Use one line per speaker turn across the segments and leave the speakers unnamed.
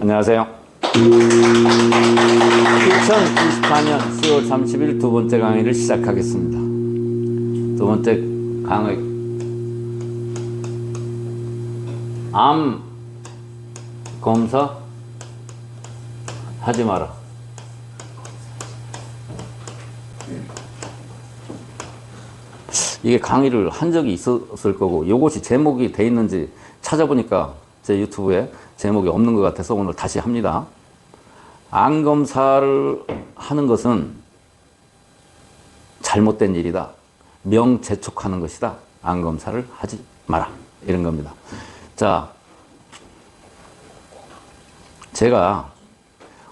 안녕하세요. 2024년 10월 30일 두 번째 강의를 시작하겠습니다. 두 번째 강의, 암 검사 하지 마라. 이게 강의를 한 적이 있었을 거고, 이것이 제목이 돼 있는지 찾아보니까 제 유튜브에 제목이 없는 것 같아서 오늘 다시 합니다. 암 검사를 하는 것은 잘못된 일이다. 명재촉하는 것이다. 암 검사를 하지 마라. 이런 겁니다. 자, 제가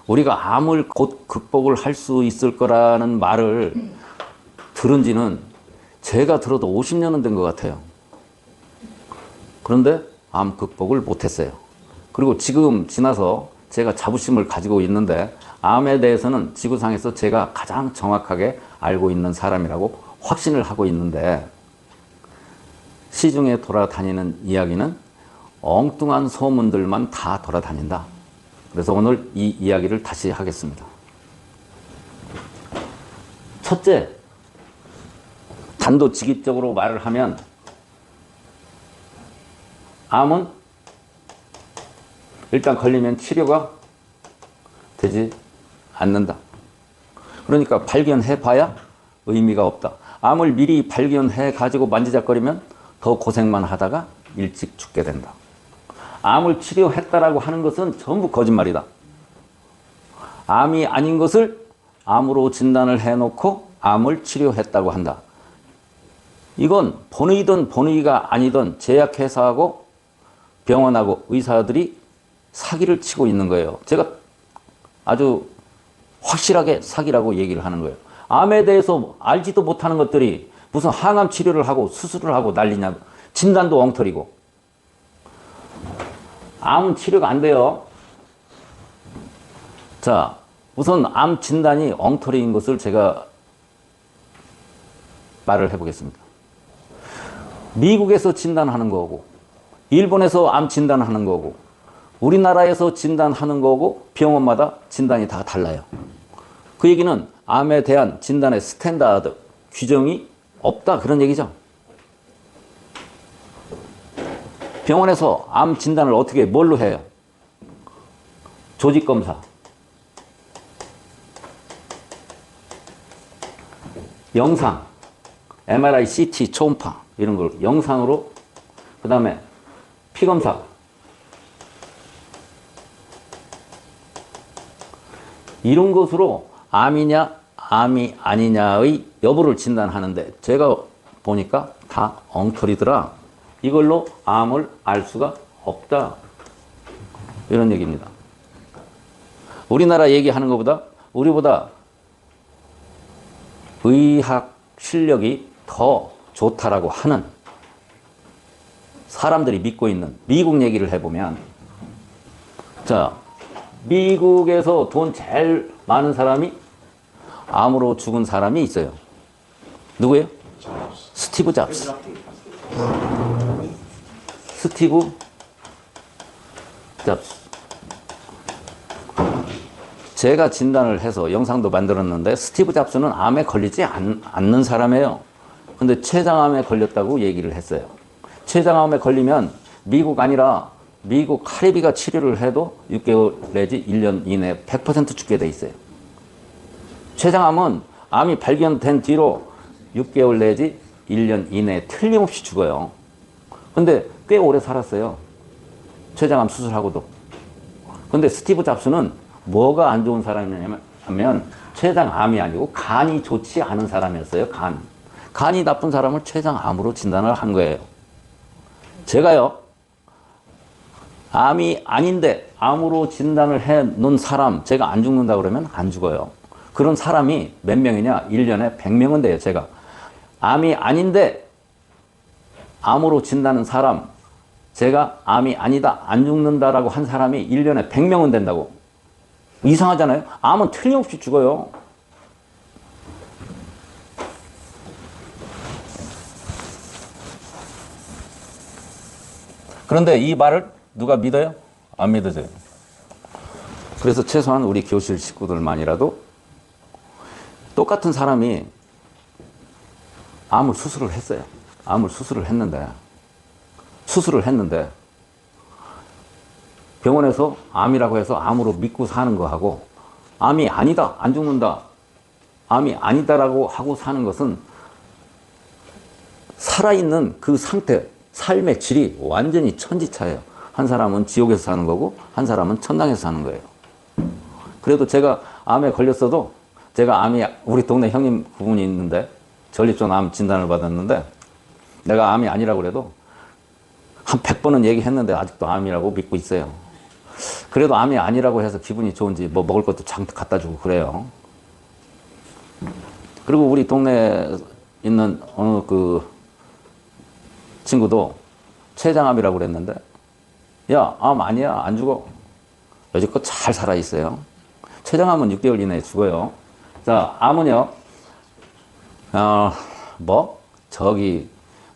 우리가 암을 곧 극복을 할 수 있을 거라는 말을 들은 지는 제가 들어도 50년은 된 것 같아요. 그런데 암 극복을 못했어요. 그리고 지금 지나서 제가 자부심을 가지고 있는데, 암에 대해서는 지구상에서 제가 가장 정확하게 알고 있는 사람이라고 확신을 하고 있는데, 시중에 돌아다니는 이야기는 엉뚱한 소문들만 다 돌아다닌다. 그래서 오늘 이 이야기를 다시 하겠습니다. 첫째, 단도직입적으로 말을 하면 암은 일단 걸리면 치료가 되지 않는다. 그러니까 발견해봐야 의미가 없다. 암을 미리 발견해가지고 만지작거리면 더 고생만 하다가 일찍 죽게 된다. 암을 치료했다라고 하는 것은 전부 거짓말이다. 암이 아닌 것을 암으로 진단을 해놓고 암을 치료했다고 한다. 이건 본의든 본의가 아니든 제약회사하고 병원하고 의사들이 사기를 치고 있는 거예요. 제가 아주 확실하게 사기라고 얘기를 하는 거예요. 암에 대해서 알지도 못하는 것들이 무슨 항암 치료를 하고 수술을 하고 난리냐고. 진단도 엉터리고. 암은 치료가 안 돼요. 자, 우선 암 진단이 엉터리인 것을 제가 말을 해보겠습니다. 미국에서 진단하는 거고, 일본에서 암 진단하는 거고, 우리나라에서 진단하는 거고, 병원마다 진단이 다 달라요. 그 얘기는 암에 대한 진단의 스탠다드, 규정이 없다, 그런 얘기죠. 병원에서 암 진단을 어떻게, 뭘로 해요? 조직검사, 영상, MRI, CT, 초음파 이런 걸 영상으로, 그 다음에 피검사, 이런 것으로 암이냐 암이 아니냐의 여부를 진단하는데, 제가 보니까 다 엉터리더라. 이걸로 암을 알 수가 없다. 이런 얘기입니다. 우리나라 얘기하는 것보다 우리보다 의학 실력이 더 좋다라고 하는 사람들이 믿고 있는 미국 얘기를 해보면, 자, 미국에서 돈 제일 많은 사람이 암으로 죽은 사람이 있어요. 누구예요? 스티브 잡스. 스티브 잡스. 제가 진단을 해서 영상도 만들었는데, 스티브 잡스는 암에 걸리지 않는 사람이에요. 근데 췌장암에 걸렸다고 얘기를 했어요. 췌장암에 걸리면 미국 아니라 미국 카리비가 치료를 해도 6개월 내지 1년 이내에 100% 죽게 돼 있어요. 췌장암은 암이 발견된 뒤로 6개월 내지 1년 이내에 틀림없이 죽어요. 근데 꽤 오래 살았어요. 췌장암 수술하고도. 근데 스티브 잡스는 뭐가 안 좋은 사람이냐면 췌장암이 아니고 간이 좋지 않은 사람이었어요. 간이 나쁜 사람을 췌장암으로 진단을 한 거예요. 제가요, 암이 아닌데 암으로 진단을 해 놓은 사람, 제가 안 죽는다 그러면 안 죽어요. 그런 사람이 몇 명이냐? 1년에 100명은 돼요. 제가 암이 아닌데 암으로 진단한 사람, 제가 암이 아니다, 안 죽는다라고 한 사람이 1년에 100명은 된다고. 이상하잖아요. 암은 틀림없이 죽어요. 그런데 이 말을 누가 믿어요? 안 믿어져요. 그래서 최소한 우리 교실 식구들만이라도 똑같은 사람이 암을 수술을 했어요. 암을 수술을 했는데 병원에서 암이라고 해서 암으로 믿고 사는 거하고 암이 아니다, 안 죽는다, 암이 아니다라고 하고 사는 것은 살아있는 그 상태, 삶의 질이 완전히 천지차예요. 한 사람은 지옥에서 사는 거고 한 사람은 천당에서 사는 거예요. 그래도 제가 암에 걸렸어도 제가 암이, 우리 동네 형님 그분이 있는데 전립선 암 진단을 받았는데 내가 암이 아니라고 그래도 한 100번은 얘기했는데 아직도 암이라고 믿고 있어요. 그래도 암이 아니라고 해서 기분이 좋은지 뭐 먹을 것도 잔뜩 갖다 주고 그래요. 그리고 우리 동네에 있는 어느 그 친구도 췌장암이라고 그랬는데 야, 암 아니야, 안 죽어. 여지껏 잘 살아있어요. 췌장암은 6개월 이내에 죽어요. 자, 암은요, 저기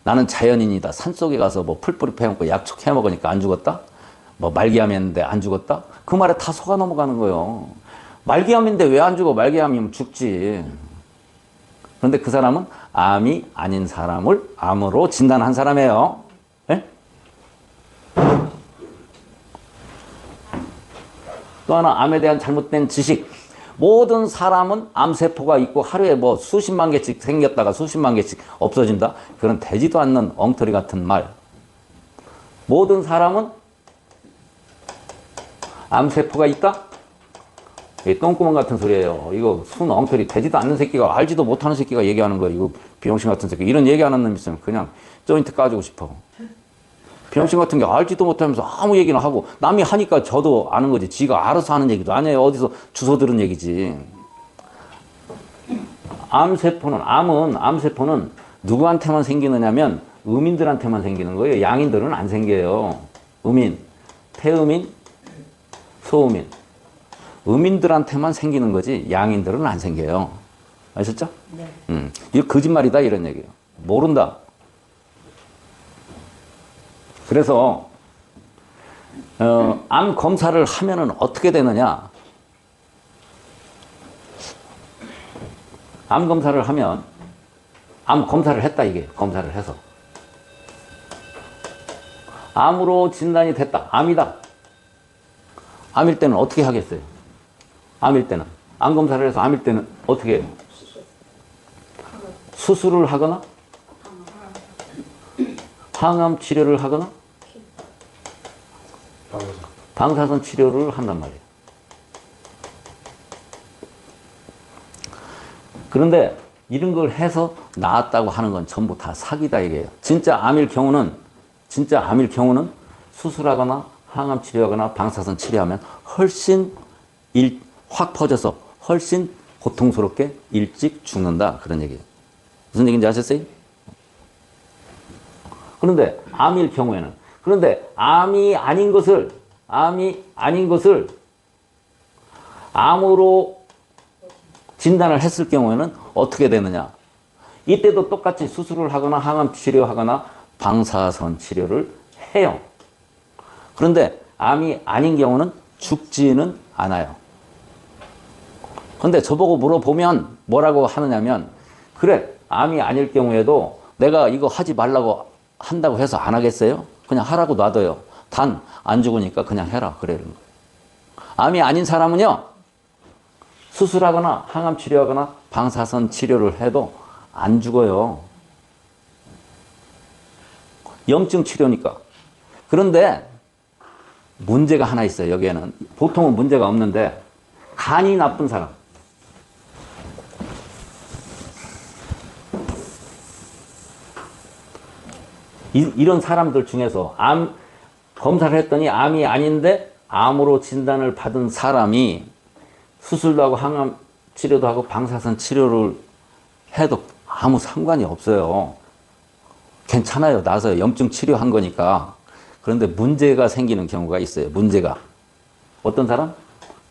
나는 자연인이다. 산속에 가서 뭐 풀뿌리 패먹고 약초 해먹으니까 안 죽었다? 뭐 말기암이었는데 안 죽었다? 그 말에 다 속아 넘어가는 거예요. 말기암인데 왜 안 죽어? 말기암이면 죽지. 그런데 그 사람은 암이 아닌 사람을 암으로 진단한 사람이에요. 네? 또 하나, 암에 대한 잘못된 지식. 모든 사람은 암세포가 있고 하루에 뭐 수십만 개씩 생겼다가 수십만 개씩 없어진다? 그런 되지도 않는 엉터리 같은 말. 모든 사람은 암세포가 있다? 이게 똥구멍 같은 소리예요. 이거 순 엉터리, 되지도 않는 새끼가, 알지도 못하는 새끼가 얘기하는 거예요. 이거 비용신 같은 새끼. 이런 얘기하는 놈 있으면 그냥 조인트 까주고 싶어. 비용신 같은 게 알지도 못하면서 아무 얘기나 하고, 남이 하니까 저도 아는 거지. 지가 알아서 하는 얘기도 아니에요. 어디서 주워 들은 얘기지. 암세포는 누구한테만 생기느냐면 음인들한테만 생기는 거예요. 양인들은 안 생겨요. 음인, 태음인, 소음인. 음인들한테만 생기는 거지 양인들은 안 생겨요. 아셨죠? 네. 이거 거짓말이다 이런 얘기예요. 모른다. 그래서 암 검사를 하면은 어떻게 되느냐? 암 검사를 하면 암 검사를 했다 이게 검사를 해서 암으로 진단이 됐다. 암이다. 암일 때는 어떻게 하겠어요? 암일 때는 암 검사를 해서 암일 때는 어떻게 해요? 수술을 하거나 항암 치료를 하거나 방사선 치료를 한단 말이에요. 그런데 이런 걸 해서 나았다고 하는 건 전부 다 사기다 이게요. 진짜 암일 경우는 수술하거나 항암 치료하거나 방사선 치료하면 훨씬 확 퍼져서 훨씬 고통스럽게 일찍 죽는다 그런 얘기예요. 무슨 얘기인지 아셨어요? 그런데 암일 경우에는, 그런데 암이 아닌 것을 암으로 진단을 했을 경우에는 어떻게 되느냐? 이때도 똑같이 수술을 하거나 항암 치료하거나 방사선 치료를 해요. 그런데 암이 아닌 경우는 죽지는 않아요. 그런데 저보고 물어보면 뭐라고 하느냐면, 그래, 암이 아닐 경우에도 내가 이거 하지 말라고 한다고 해서 안 하겠어요? 그냥 하라고 놔둬요. 단 안 죽으니까 그냥 해라 그래요. 암이 아닌 사람은요, 수술하거나 항암 치료하거나 방사선 치료를 해도 안 죽어요. 염증 치료니까. 그런데 문제가 하나 있어요. 여기에는 보통은 문제가 없는데, 간이 나쁜 사람, 이런 사람들 중에서 암 검사를 했더니 암이 아닌데 암으로 진단을 받은 사람이 수술도 하고 항암 치료도 하고 방사선 치료를 해도 아무 상관이 없어요. 괜찮아요. 나서 염증 치료한 거니까. 그런데 문제가 생기는 경우가 있어요. 문제가. 어떤 사람?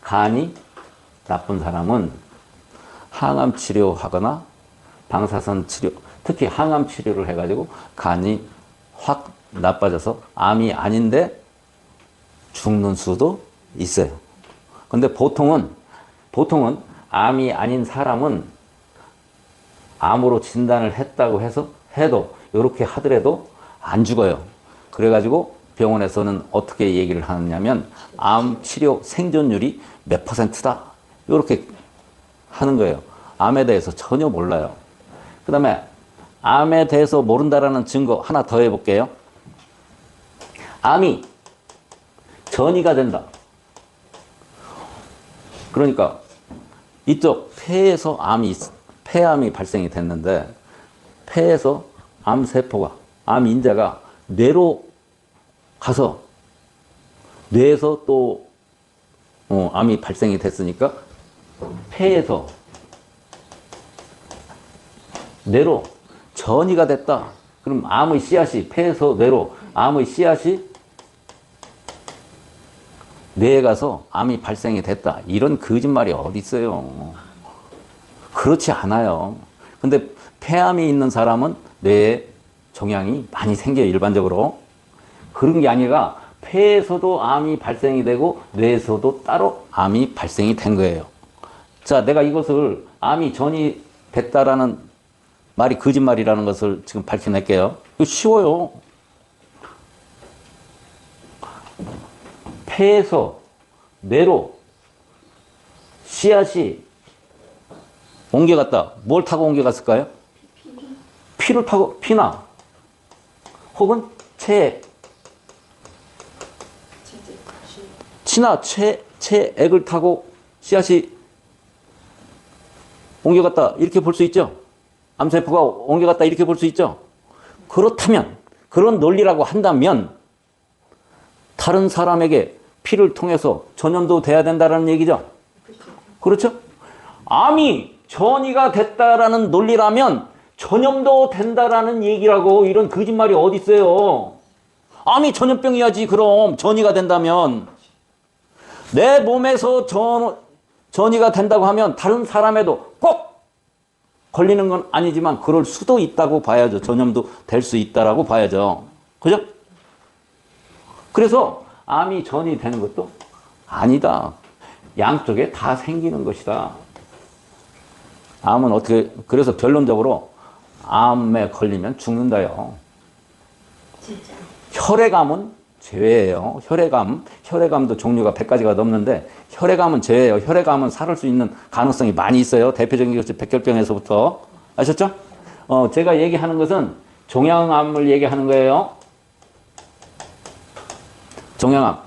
간이 나쁜 사람은 항암 치료하거나 방사선 치료, 특히 항암 치료를 해가지고 간이 확 나빠져서 암이 아닌데 죽는 수도 있어요. 근데 보통은 암이 아닌 사람은 암으로 진단을 했다고 해도 이렇게 하더라도 안 죽어요. 그래가지고 병원에서는 어떻게 얘기를 하느냐면 암 치료 생존율이 몇 %다 이렇게 하는 거예요. 암에 대해서 전혀 몰라요. 그 다음에 암에 대해서 모른다라는 증거 하나 더 해볼게요. 암이 전이가 된다. 그러니까 이쪽 폐에서 폐암이 발생이 됐는데 폐에서 암세포가, 암인자가 뇌로 가서 뇌에서 또 암이 발생이 됐으니까 폐에서 뇌로 전이가 됐다. 그럼 암의 씨앗이 폐에서 뇌로 암의 씨앗이 뇌에 가서 암이 발생이 됐다. 이런 거짓말이 어디 있어요. 그렇지 않아요. 근데 폐암이 있는 사람은 뇌에 종양이 많이 생겨요. 일반적으로. 그런 게 아니라 폐에서도 암이 발생이 되고 뇌에서도 따로 암이 발생이 된 거예요. 자, 내가 이것을 암이 전이 됐다라는 말이 거짓말이라는 것을 지금 밝혀낼게요. 이거 쉬워요. 폐에서 뇌로 씨앗이 옮겨갔다. 뭘 타고 옮겨갔을까요? 피를 타고, 피나 혹은 치나 체액을 타고 씨앗이 옮겨갔다. 이렇게 볼 수 있죠. 암세포가 옮겨갔다. 이렇게 볼 수 있죠. 그렇다면, 그런 논리라고 한다면 다른 사람에게 피를 통해서 전염도 돼야 된다는 얘기죠. 그렇죠? 암이 전이가 됐다라는 논리라면 전염도 된다라는 얘기라고. 이런 거짓말이 어디 있어요. 암이 전염병이야지. 그럼 전이가 된다면 내 몸에서 전이가 된다고 하면 다른 사람에도 꼭 걸리는 건 아니지만 그럴 수도 있다고 봐야죠. 전염도 될 수 있다라고 봐야죠. 그죠? 그래서 암이 전이 되는 것도 아니다. 양쪽에 다 생기는 것이다. 암은 어떻게, 그래서 결론적으로 암에 걸리면 죽는다요.
진짜.
혈액암은 제외예요. 혈액암도 종류가 100가지가 넘는데 혈액암은 제외예요. 혈액암은 살을 수 있는 가능성이 많이 있어요. 대표적인 것이 백혈병에서부터. 아셨죠? 제가 얘기하는 것은 종양암을 얘기하는 거예요. 종양암.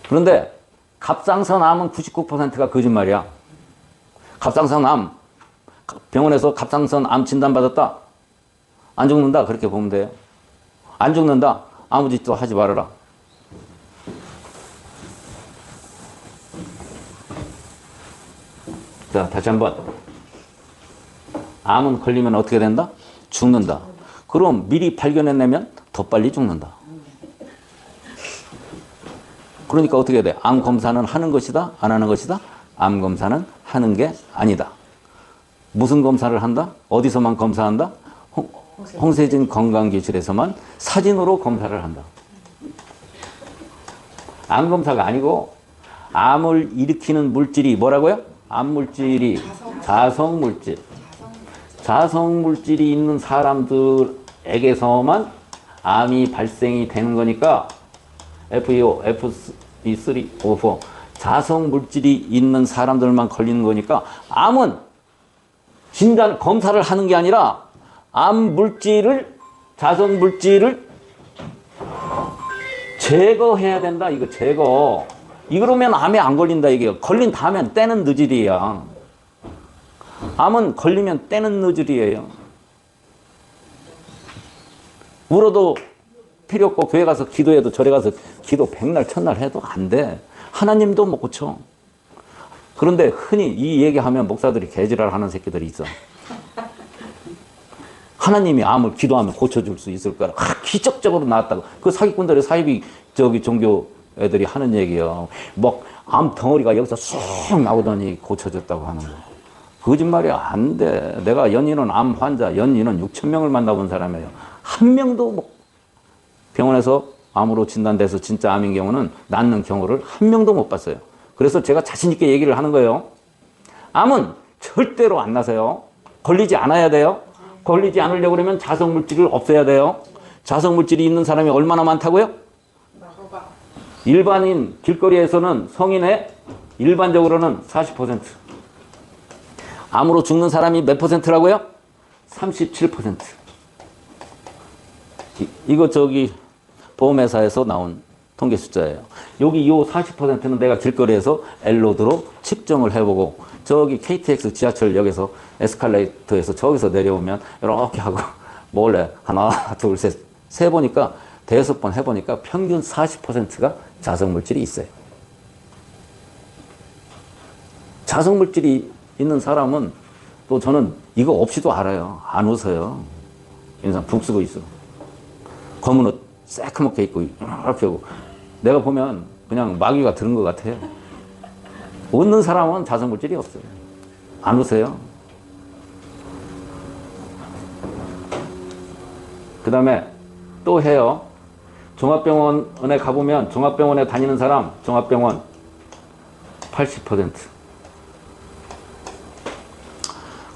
그런데 갑상선암은 99%가 거짓말이야. 갑상선암, 병원에서 갑상선암 진단받았다. 안 죽는다. 그렇게 보면 돼요. 안 죽는다. 아무 짓도 하지 말아라. 자, 다시 한번. 암은 걸리면 어떻게 된다? 죽는다. 그럼 미리 발견해내면 더 빨리 죽는다. 그러니까 어떻게 해야 돼? 암 검사는 하는 것이다? 안 하는 것이다? 암 검사는 하는 게 아니다. 무슨 검사를 한다? 어디서만 검사한다? 홍세진 건강기술에서만 사진으로 검사를 한다. 암 검사가 아니고 암을 일으키는 물질이 뭐라고요? 암 물질이 자성물질. 자성물질이 있는 사람들에게서만 암이 발생이 되는 거니까 FeO, Fe3, O4 자성물질이 있는 사람들만 걸리는 거니까 암은 진단, 검사를 하는 게 아니라 암 물질을, 자성물질을 제거해야 된다. 이거 제거. 이러면 암에 안 걸린다. 이게 걸린 다음엔 때는 늦으리야. 암은 걸리면 때는 늦으리예요. 울어도 필요 없고 교회 가서 기도해도 절에 가서 기도 백날 천날 해도 안 돼. 하나님도 못 고쳐. 그런데 흔히 이 얘기하면 목사들이 개지랄 하는 새끼들이 있어. 하나님이 암을 기도하면 고쳐줄 수 있을 거라. 기적적으로 나왔다고. 그 사기꾼들의 사이비 종교 애들이 하는 얘기야. 뭐 암 덩어리가 여기서 쑥 나오더니 고쳐졌다고 하는 거. 거짓말이 안 돼. 내가 연인은 암 환자, 연인은 6,000명을 만나본 사람이에요. 한 명도 뭐 병원에서 암으로 진단돼서 진짜 암인 경우는 낫는 경우를 한 명도 못 봤어요. 그래서 제가 자신 있게 얘기를 하는 거예요. 암은 절대로 안 나세요. 걸리지 않아야 돼요. 걸리지 않으려고 그러면 자성물질을 없애야 돼요. 자성물질이 있는 사람이 얼마나 많다고요? 일반인 길거리에서는 성인의 일반적으로는 40%. 암으로 죽는 사람이 몇 퍼센트라고요? 37%. 이거 저기 보험회사에서 나온 통계 숫자예요. 여기 이 40%는 내가 길거리에서 엘로드로 측정을 해보고 저기 KTX 지하철역에서 에스컬레이터에서 저기서 내려오면 이렇게 하고 몰래 하나 둘 셋 세보니까 대여섯 번 해보니까 평균 40%가 자성물질이 있어요. 자성물질이 있는 사람은 또 저는 이거 없이도 알아요. 안 웃어요. 인상 북 쓰고 있어. 검은 옷 새카맣게 입고 이렇게 하고 내가 보면 그냥 마귀가 들은 것 같아요. 웃는 사람은 자성물질이 없어요. 안 웃어요. 그 다음에 또 해요. 종합병원에 가보면 종합병원에 다니는 사람 종합병원 80%.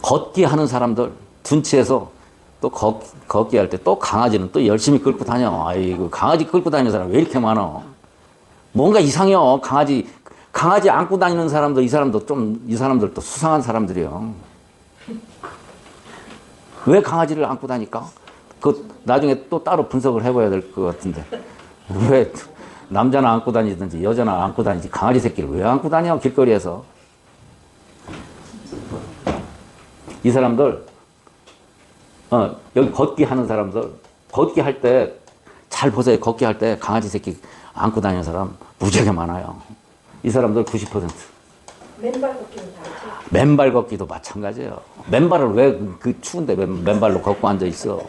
걷기 하는 사람들 둔치해서 또 걷기 할 때 또 강아지는 또 열심히 끌고 다녀. 아이고 강아지 끌고 다니는 사람 왜 이렇게 많아? 뭔가 이상해요. 강아지 안고 다니는 사람도 이 사람들도 수상한 사람들이요. 왜 강아지를 안고 다닐까? 그 나중에 또 따로 분석을 해봐야 될 것 같은데 왜 남자나 안고 다니든지 여자나 안고 다니지 강아지 새끼를 왜 안고 다녀 길거리에서? 이 사람들 여기 걷기 하는 사람들 걷기 할 때 잘 보세요. 걷기 할 때 강아지 새끼 안고 다니는 사람 무지하게 많아요. 이 사람들 90%.
맨발 걷기는 다르죠?
맨발 걷기도 마찬가지예요. 맨발을 왜 그 추운데 맨발로 걷고 앉아 있어?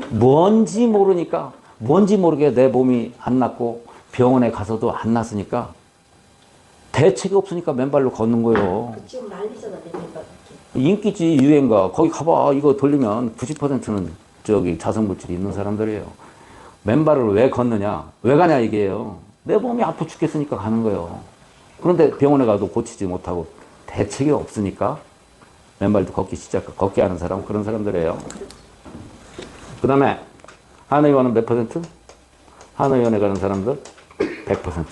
뭔지 모르니까 뭔지 모르게 내 몸이 안 낫고 병원에 가서도 안 낫으니까 대책이 없으니까 맨발로 걷는 거예요.
지금 난리잖아, 맨발 걷기.
인기지 유행가 거기 가봐. 이거 돌리면 90%는 저기 자성물질이 있는 사람들이에요. 맨발을 왜 걷느냐? 왜 가냐 이게요. 내 몸이 아파 죽겠으니까 가는 거예요. 그런데 병원에 가도 고치지 못하고 대책이 없으니까 맨발도 걷기 하는 사람 그런 사람들이에요. 그 다음에 한의원은 몇 퍼센트? 한의원에 가는 사람들 100%.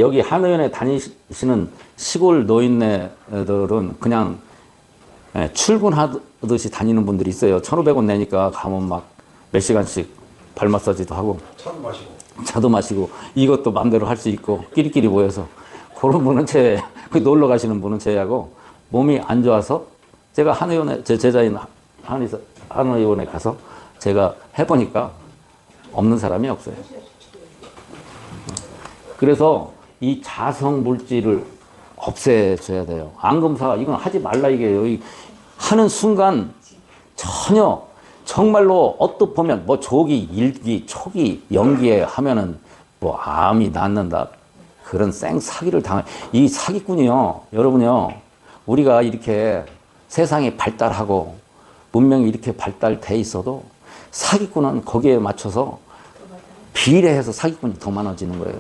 여기 한의원에 다니시는 시골 노인네들은 그냥 출근하듯이 다니는 분들이 있어요. 1,500원 내니까 가면 막 몇 시간씩 발 마사지도 하고 차도 마시고 이것도 마음대로 할 수 있고 끼리끼리 모여서 그런 분은 놀러 가시는 분은 제외하고 몸이 안 좋아서 제가 한의원에 제 제자인 한의원에 가서 제가 해보니까 없는 사람이 없어요. 그래서 이 자성 물질을 없애줘야 돼요. 암검사 이건 하지 말라 이게요. 하는 순간 전혀 정말로 어떻게 보면 뭐 조기, 일기, 초기, 연기에 하면은 뭐 암이 낫는다 그런 생 사기를 이 사기꾼이요, 여러분요, 우리가 이렇게 세상이 발달하고 문명이 이렇게 발달돼 있어도 사기꾼은 거기에 맞춰서 비례해서 사기꾼이 더 많아지는 거예요.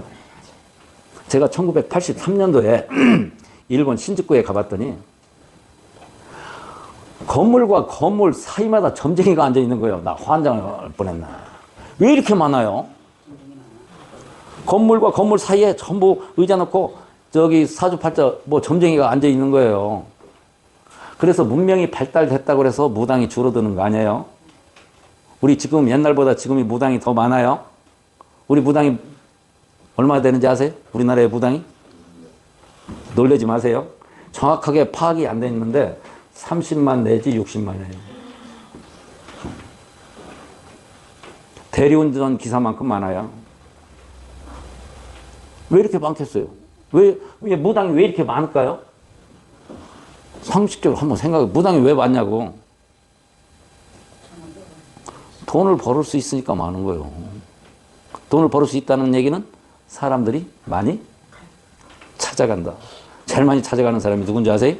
제가 1983년도에 일본 신주쿠에 가봤더니 건물과 건물 사이마다 점쟁이가 앉아 있는 거예요. 나 환장할 뻔했나. 왜 이렇게 많아요? 건물과 건물 사이에 전부 의자 놓고 저기 사주팔자 뭐 점쟁이가 앉아 있는 거예요. 그래서 문명이 발달됐다고 해서 무당이 줄어드는 거 아니에요? 우리 지금 옛날보다 지금이 무당이 더 많아요? 우리 무당이 얼마나 되는지 아세요? 우리나라의 무당이? 놀라지 마세요. 정확하게 파악이 안 돼 있는데 30만 내지 60만이에요. 대리운전 기사만큼 많아요. 왜 이렇게 많겠어요? 왜 무당이 왜 이렇게 많을까요? 상식적으로 한번 생각해. 무당이 왜 많냐고. 돈을 벌을 수 있으니까 많은 거예요. 돈을 벌을 수 있다는 얘기는 사람들이 많이 찾아간다. 제일 많이 찾아가는 사람이 누군지 아세요?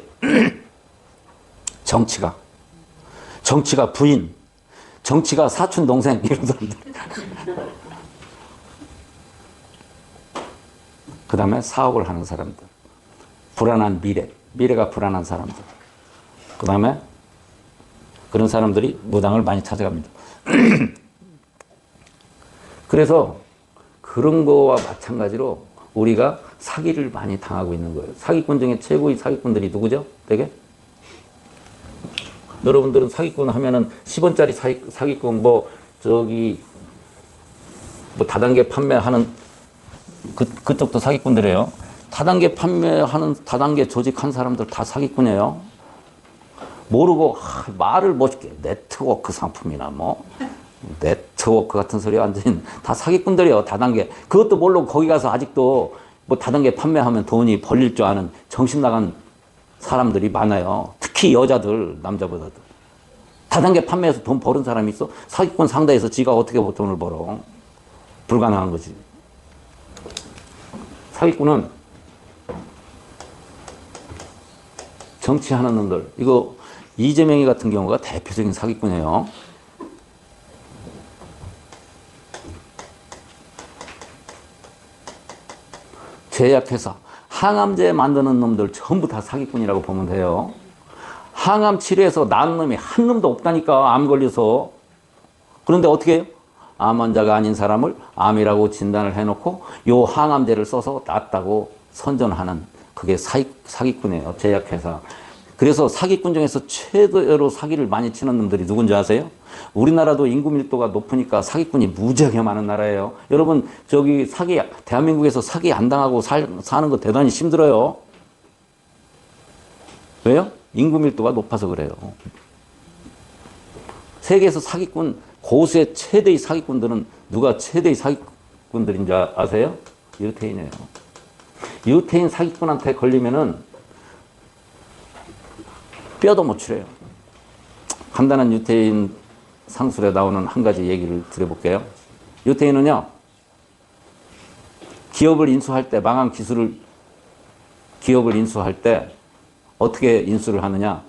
정치가 부인. 정치가 사촌 동생 이런 사람들. 그 다음에 사업을 하는 사람들, 불안한 미래가 불안한 사람들. 그 다음에 그런 사람들이 무당을 많이 찾아갑니다. 그래서 그런 거와 마찬가지로 우리가 사기를 많이 당하고 있는 거예요. 사기꾼 중에 최고의 사기꾼들이 누구죠? 되게? 여러분들은 사기꾼 하면은 10원짜리 사기꾼 다단계 판매하는 그쪽도 사기꾼들이에요. 다단계 판매하는 다단계 조직한 사람들 다 사기꾼이에요. 모르고 말을 멋있게 네트워크 상품이나 네트워크 같은 소리 완전 다 사기꾼들이에요. 다단계. 그것도 모르고 거기 가서 아직도 다단계 판매하면 돈이 벌릴 줄 아는 정신 나간 사람들이 많아요. 특히 여자들, 남자보다도. 다단계 판매해서 돈 버는 사람이 있어? 사기꾼 상대에서 지가 어떻게 돈을 벌어? 불가능한 거지. 사기꾼은 정치하는 놈들. 이거 이재명이 같은 경우가 대표적인 사기꾼이에요. 제약회사, 항암제 만드는 놈들 전부 다 사기꾼이라고 보면 돼요. 항암 치료해서 난 놈이 한 놈도 없다니까, 암 걸려서. 그런데 어떻게 해요? 암 환자가 아닌 사람을 암이라고 진단을 해놓고 요 항암제를 써서 낫다고 선전하는 그게 사기꾼이에요. 제약회사. 그래서 사기꾼 중에서 최대로 사기를 많이 치는 놈들이 누군지 아세요? 우리나라도 인구 밀도가 높으니까 사기꾼이 무지하게 많은 나라예요. 여러분 대한민국에서 사기 안 당하고 사는 거 대단히 힘들어요. 왜요? 인구 밀도가 높아서 그래요. 세계에서 사기꾼 고수의 최대의 사기꾼들은 누가 최대의 사기꾼들인 줄 아세요? 유태인이에요. 유태인 사기꾼한테 걸리면은 뼈도 못 추려요. 간단한 유태인 상술에 나오는 한 가지 얘기를 드려볼게요. 유태인은요, 기업을 인수할 때, 망한 기업을 인수할 때 어떻게 인수를 하느냐?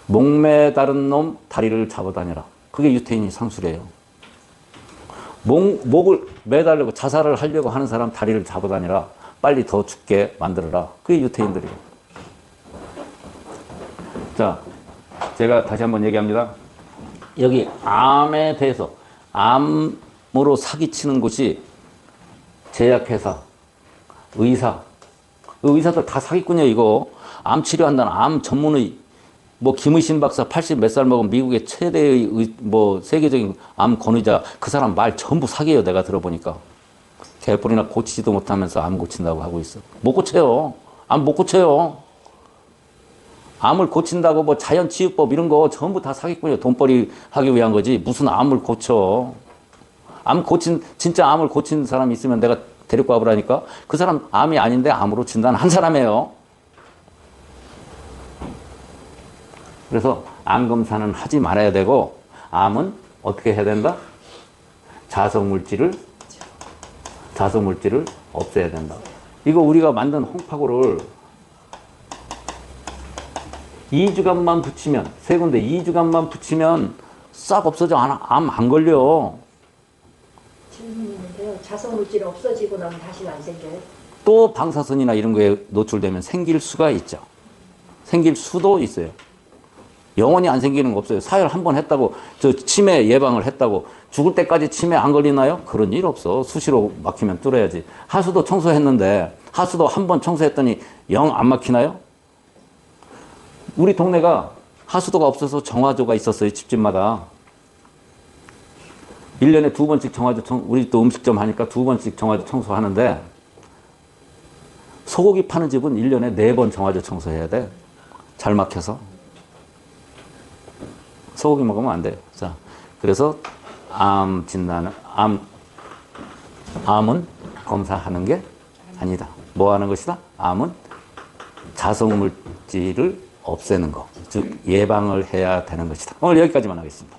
목매다른 놈 다리를 잡아다녀라. 그게 유태인이 상술이에요. 목을 매달려고 자살을 하려고 하는 사람 다리를 잡아다니라. 빨리 더 죽게 만들어라. 그게 유태인들이에요. 자, 제가 다시 한번 얘기합니다. 여기 암에 대해서, 암으로 사기치는 곳이 제약회사, 의사들 다 사기꾼이에요. 이거 암 치료한다는 암 전문의 김의신 박사 80 몇 살 먹은 미국의 최대의 세계적인 암 권위자, 그 사람 말 전부 사기예요. 내가 들어보니까. 개뿔이나 고치지도 못하면서 암 고친다고 하고 있어. 못 고쳐요. 암 못 고쳐요. 암을 고친다고 자연치유법 이런 거 전부 다 사기꾼이에요. 돈벌이 하기 위한 거지. 무슨 암을 고쳐. 진짜 암을 고친 사람이 있으면 내가 데리고 와보라니까. 그 사람 암이 아닌데 암으로 진단한 사람이에요. 그래서 암 검사는 하지 말아야 되고, 암은 어떻게 해야 된다? 자석물질을 없애야 된다. 이거 우리가 만든 홍파고를 2주간만 붙이면, 세 군데 2주간만 붙이면 싹 없어져. 암 안 걸려.
질문이 있는데요. 자석물질이 없어지고 나면 다시는 안 생겨요?
또 방사선이나 이런 거에 노출되면 생길 수가 있죠. 생길 수도 있어요. 영원히 안 생기는 거 없어요. 사열 한 번 했다고, 치매 예방을 했다고 죽을 때까지 치매 안 걸리나요? 그런 일 없어. 수시로 막히면 뚫어야지. 하수도 청소했는데, 하수도 한 번 청소했더니 영 안 막히나요? 우리 동네가 하수도가 없어서 정화조가 있었어요. 집집마다. 1년에 2번씩 정화조 우리 또 음식점 하니까 2번씩 정화조 청소하는데, 소고기 파는 집은 1년에 4번 정화조 청소해야 돼. 잘 막혀서. 소고기 먹으면 안 돼요. 자, 그래서 암은 검사하는 게 아니다. 뭐 하는 것이다? 암은 자석물질을 없애는 거, 즉 예방을 해야 되는 것이다. 오늘 여기까지만 하겠습니다.